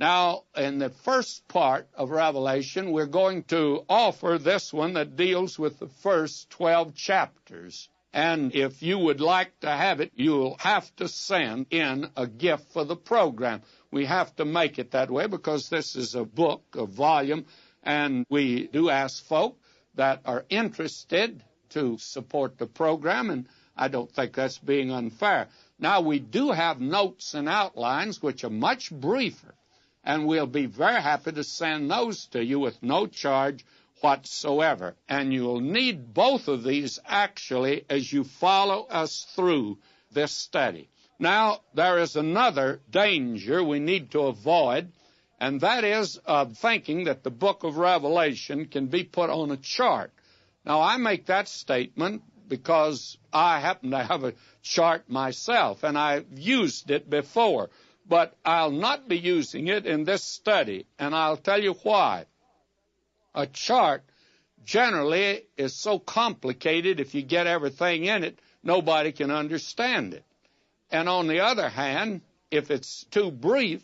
Now, in the first part of Revelation, we're going to offer this one that deals with the first 12 chapters. And if you would like to have it, you'll have to send in a gift for the program. We have to make it that way because this is a book, a volume, and we do ask folk that are interested to support the program, and I don't think that's being unfair. Now, we do have notes and outlines which are much briefer, and we'll be very happy to send those to you with no charge whatsoever. And you'll need both of these, actually, as you follow us through this study. Now, there is another danger we need to avoid, and that is of thinking that the book of Revelation can be put on a chart. Now, I make that statement because I happen to have a chart myself, and I've used it before. But I'll not be using it in this study, and I'll tell you why. A chart generally is so complicated, if you get everything in it, nobody can understand it. And on the other hand, if it's too brief,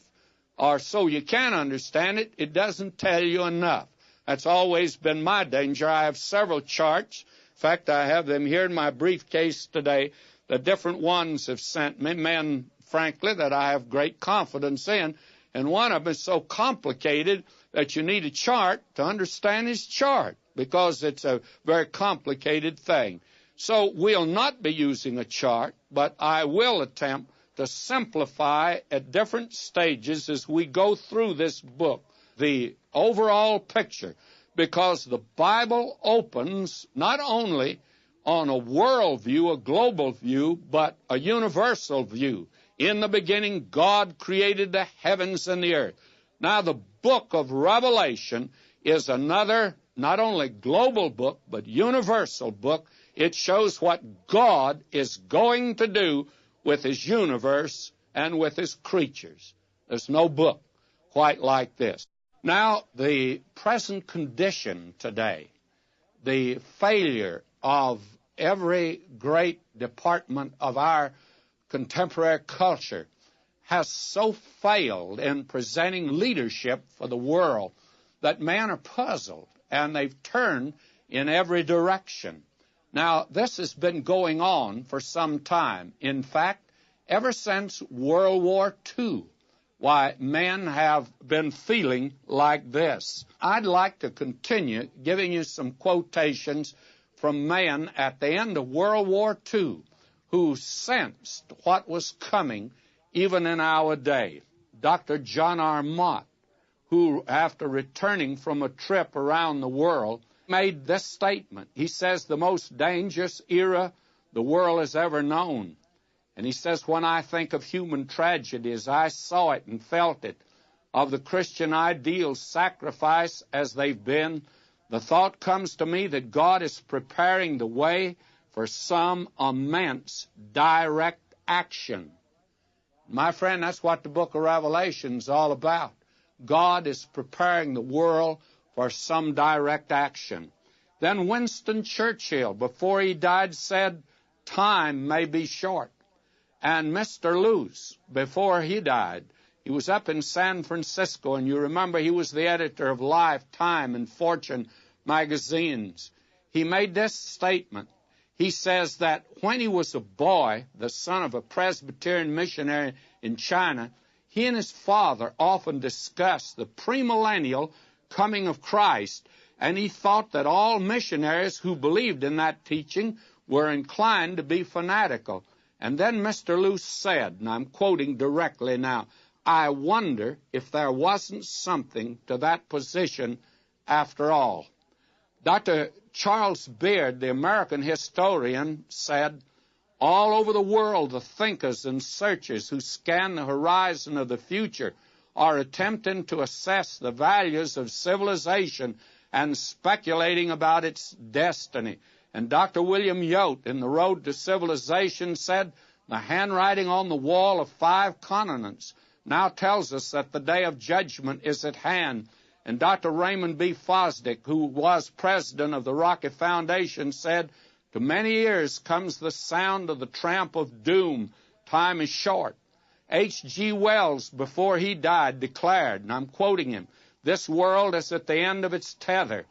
or so you can understand it, it doesn't tell you enough. That's always been my danger. I have several charts. In fact, I have them here in my briefcase today. The different ones have sent me, men, frankly, that I have great confidence in. And one of them is so complicated that you need a chart to understand his chart, because it's a very complicated thing. So we'll not be using a chart, but I will attempt to simplify at different stages as we go through this book, the overall picture, because the Bible opens not only on a world view, a global view, but a universal view. In the beginning, God created the heavens and the earth. Now, the book of Revelation is another, not only global book, but universal book. It shows what God is going to do with his universe and with his creatures. There's no book quite like this. Now, the present condition today, the failure of every great department of our contemporary culture has so failed in presenting leadership for the world that men are puzzled, and they've turned in every direction. Now, this has been going on for some time. In fact, ever since World War II, why, men have been feeling like this. I'd like to continue giving you some quotations from men at the end of World War II who sensed what was coming even in our day. Dr. John R. Mott, who, after returning from a trip around the world, made this statement. He says, the most dangerous era the world has ever known. And he says, when I think of human tragedies, I saw it and felt it, of the Christian ideals sacrificed as they've been, the thought comes to me that God is preparing the way for some immense direct action. My friend, that's what the book of Revelation is all about. God is preparing the world for some direct action. Then Winston Churchill, before he died, said, time may be short. And Mr. Luce, before he died, he was up in San Francisco, and you remember he was the editor of Life, Time, and Fortune magazines. He made this statement. He says that when he was a boy, the son of a Presbyterian missionary in China, he and his father often discussed the premillennial coming of Christ, and he thought that all missionaries who believed in that teaching were inclined to be fanatical. And then Mr. Luce said, and I'm quoting directly now, I wonder if there wasn't something to that position after all. Dr. Charles Beard, the American historian, said, all over the world, the thinkers and searchers who scan the horizon of the future are attempting to assess the values of civilization and speculating about its destiny. And Dr. William Yost, in The Road to Civilization, said, the handwriting on the wall of 5 continents now tells us that the day of judgment is at hand. And Dr. Raymond B. Fosdick, who was president of the Rocky Foundation, said, to many ears comes the sound of the tramp of doom. Time is short. H.G. Wells, before he died, declared, and I'm quoting him, "This world is at the end of its tether.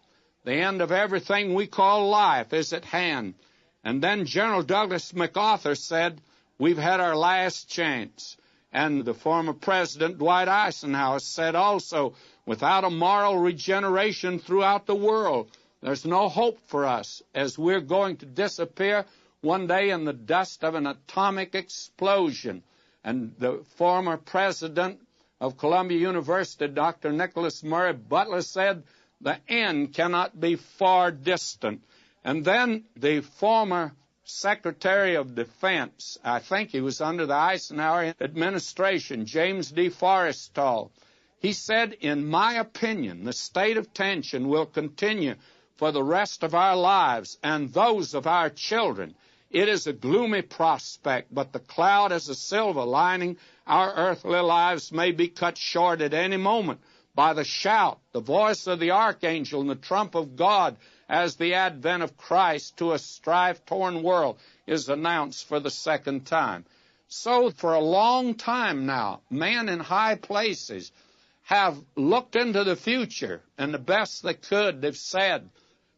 The end of everything we call life is at hand." And then General Douglas MacArthur said, "We've had our last chance." And the former President Dwight Eisenhower said also, "Without a moral regeneration throughout the world, there's no hope for us, as we're going to disappear one day in the dust of an atomic explosion." And the former president of Columbia University, Dr. Nicholas Murray Butler, said, "The end cannot be far distant." And then the former Secretary of Defense, I think he was under the Eisenhower administration, James D. Forrestal, he said, "In my opinion, the state of tension will continue for the rest of our lives and those of our children. It is a gloomy prospect, but the cloud is a silver lining. Our earthly lives may be cut short at any moment by the shout, the voice of the archangel, and the trump of God, as the advent of Christ to a strife-torn world is announced for the second time." So for a long time now, men in high places have looked into the future, and the best they could, they've said,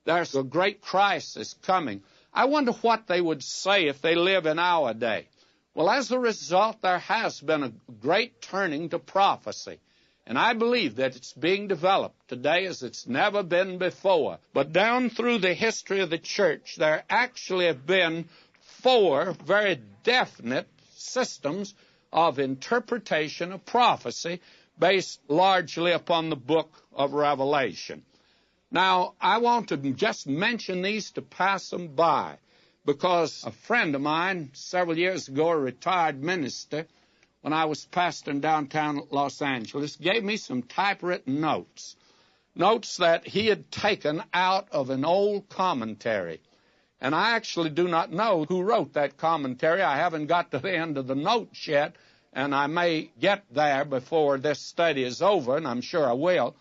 there's a great crisis coming. I wonder what they would say if they live in our day. Well, as a result, there has been a great turning to prophecy. And I believe that it's being developed today as it's never been before. But down through the history of the church, there actually have been 4 very definite systems of interpretation of prophecy based largely upon the book of Revelation. Now, I want to just mention these to pass them by, because a friend of mine several years ago, a retired minister, when I was pastoring downtown Los Angeles, gave me some typewritten notes that he had taken out of an old commentary. And I actually do not know who wrote that commentary. I haven't got to the end of the notes yet, and I may get there before this study is over, and I'm sure I will,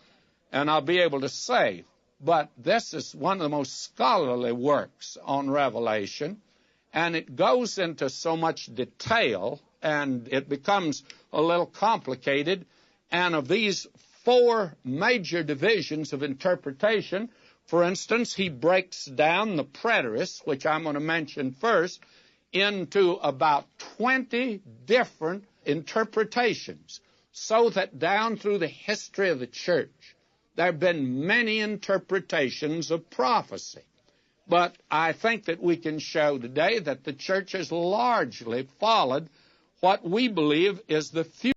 and I'll be able to say. But this is one of the most scholarly works on Revelation, and it goes into so much detail, and it becomes a little complicated. And of these 4 major divisions of interpretation, for instance, he breaks down the preterists, which I'm going to mention first, into about 20 different interpretations, so that down through the history of the church, there have been many interpretations of prophecy. But I think that we can show today that the church has largely followed what we believe is the future